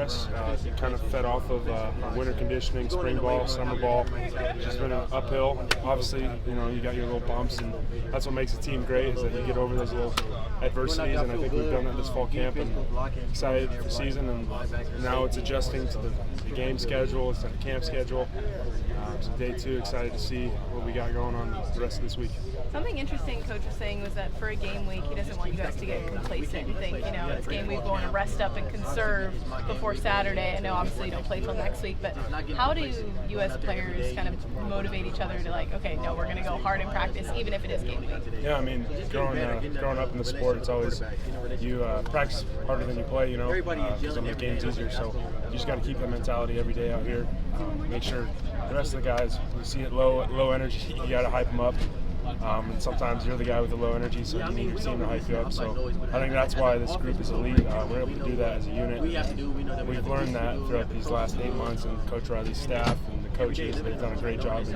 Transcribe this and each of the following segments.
us. Kind of fed off of winter conditioning, spring ball, summer ball. It's just been an uphill. Obviously, you got your little bumps, and that's what makes a team great is that you get over those little adversities, and I think we've done that this fall camp, and excited for season, and now it's adjusting to the game schedule instead of camp schedule. So day 2, excited to see what we got going on the rest of this week. Something interesting Coach was saying was that for a game week, he doesn't want you guys to get complacent and think, it's game week, we want to rest up and conserve before Saturday. I know obviously you don't play till next week, but how do U.S. players kind of motivate each other to okay, no, we're going to go hard in practice, even if it is game week? Yeah, I mean, growing up in the sport, it's always you practice harder than you play, because it'll make games easier. So you just got to keep that mentality every day out here. Make sure the rest of the guys, you see it low energy, you got to hype them up. And sometimes you're the guy with the low energy, so you need your team to hype you up. So I think that's why this group is elite. We're able to do that as a unit. We've learned that throughout these last 8 months, and Coach Riley's staff and the coaches, they've done a great job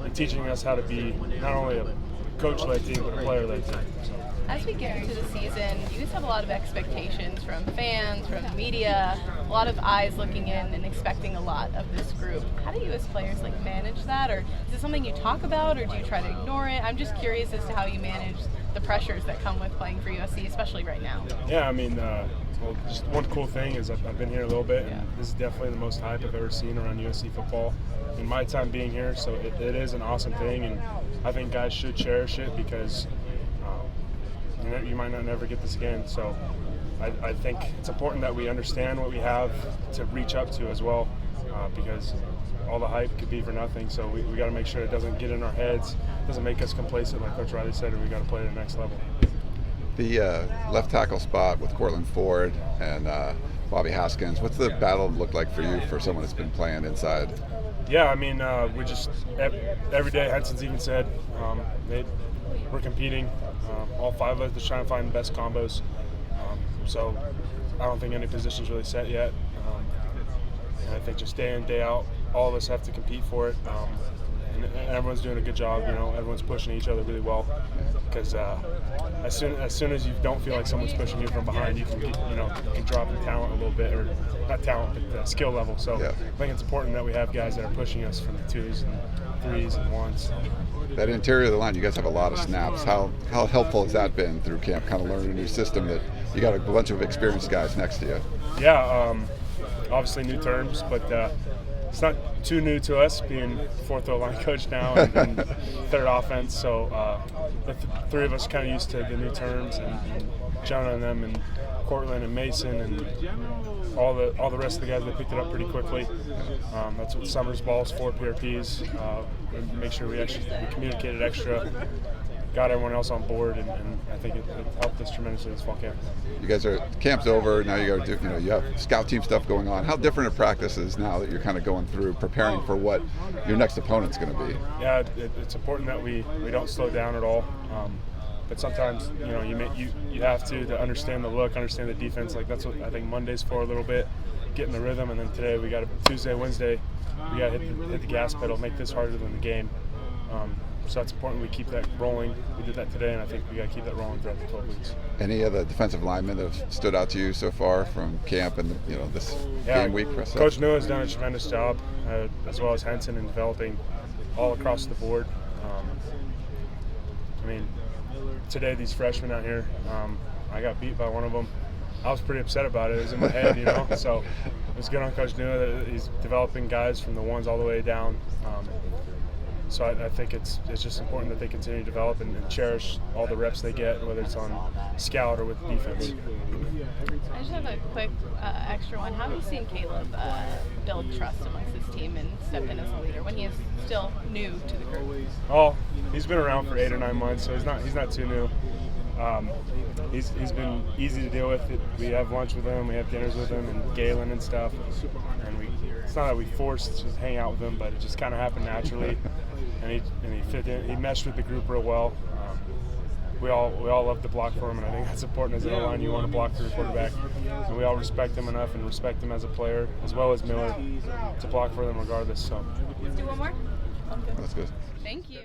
in teaching us how to be not only a coach-led team, but a player-led team. So. As we get into the season, you guys have a lot of expectations from fans, from the media, a lot of eyes looking in and expecting a lot of this group. How do you as players manage that, or is it something you talk about, or do you try to ignore it? I'm just curious as to how you manage the pressures that come with playing for USC, especially right now. Yeah, I mean, just one cool thing is I've been here a little bit, and this is definitely the most hype I've ever seen around USC football in my time being here, so it is an awesome thing, and I think guys should cherish it because you might not never get this again. So I think it's important that we understand what we have to reach up to as well, because all the hype could be for nothing. So we got to make sure it doesn't get in our heads, doesn't make us complacent like Coach Riley said, and we got to play at the next level. The left tackle spot with Cortland Ford and Bobby Haskins, what's the battle look like for you for someone that's been playing inside? Yeah, I mean, we just every day, Hudson's even said, we're competing, all 5 of us, just trying to find the best combos. So I don't think any position's really set yet. And I think just day in, day out, all of us have to compete for it. And everyone's doing a good job. Everyone's pushing each other really well. Because as soon as you don't feel like someone's pushing you from behind, you can get, you can drop in talent a little bit, or not talent, but skill level. So I think it's important that we have guys that are pushing us from the 2s and 3s and 1s. That interior of the line, you guys have a lot of snaps. How helpful has that been through camp, kind of learning a new system that you got a bunch of experienced guys next to you? Yeah, obviously new terms, but it's not too new to us being 4th O-line coach now and 3rd offense. So the 3 of us kind of used to the new terms, and Jonah and them and Cortland and Mason and all the rest of the guys, they picked it up pretty quickly. That's what Summer's ball's for, PRPs. Make sure we communicated extra, got everyone else on board, and I think it helped us tremendously this fall camp. You guys camp's over now. You got to do, you have scout team stuff going on. How different are practices now that you're kind of going through, preparing for what your next opponent's going to be? Yeah, it's important that we don't slow down at all. But sometimes, you have to understand the look, understand the defense. That's what I think Monday's for a little bit, getting the rhythm. And then today we got Tuesday, Wednesday, we got to hit the gas pedal, make this harder than the game. So it's important we keep that rolling. We did that today, and I think we got to keep that rolling throughout the 12 weeks. Any of the defensive linemen that have stood out to you so far from camp and this game week? Coach Nua has done a tremendous job, as well as Henson, in developing all across the board. I mean, today these freshmen out here, I got beat by one of them. I was pretty upset about it. It was in my head, So it was good on Coach Nua that he's developing guys from the 1s all the way down. So I think it's just important that they continue to develop and cherish all the reps they get, whether it's on scout or with defense. I just have a quick extra one. How have you seen Caleb build trust amongst his team and step in as a leader when he is still new to the group? Oh, he's been around for 8 or 9 months, so he's not too new. He's been easy to deal with. We have lunch with him, we have dinners with him, and Galen and stuff. And it's not that we forced to hang out with him, but it just kind of happened naturally. And he fit in. He meshed with the group real well. We all love to block for him, and I think that's important as an O-line. You want to block for your quarterback, and we all respect him enough and respect him as a player, as well as Miller, to block for them regardless. So let's do one more. That's good. Thank you.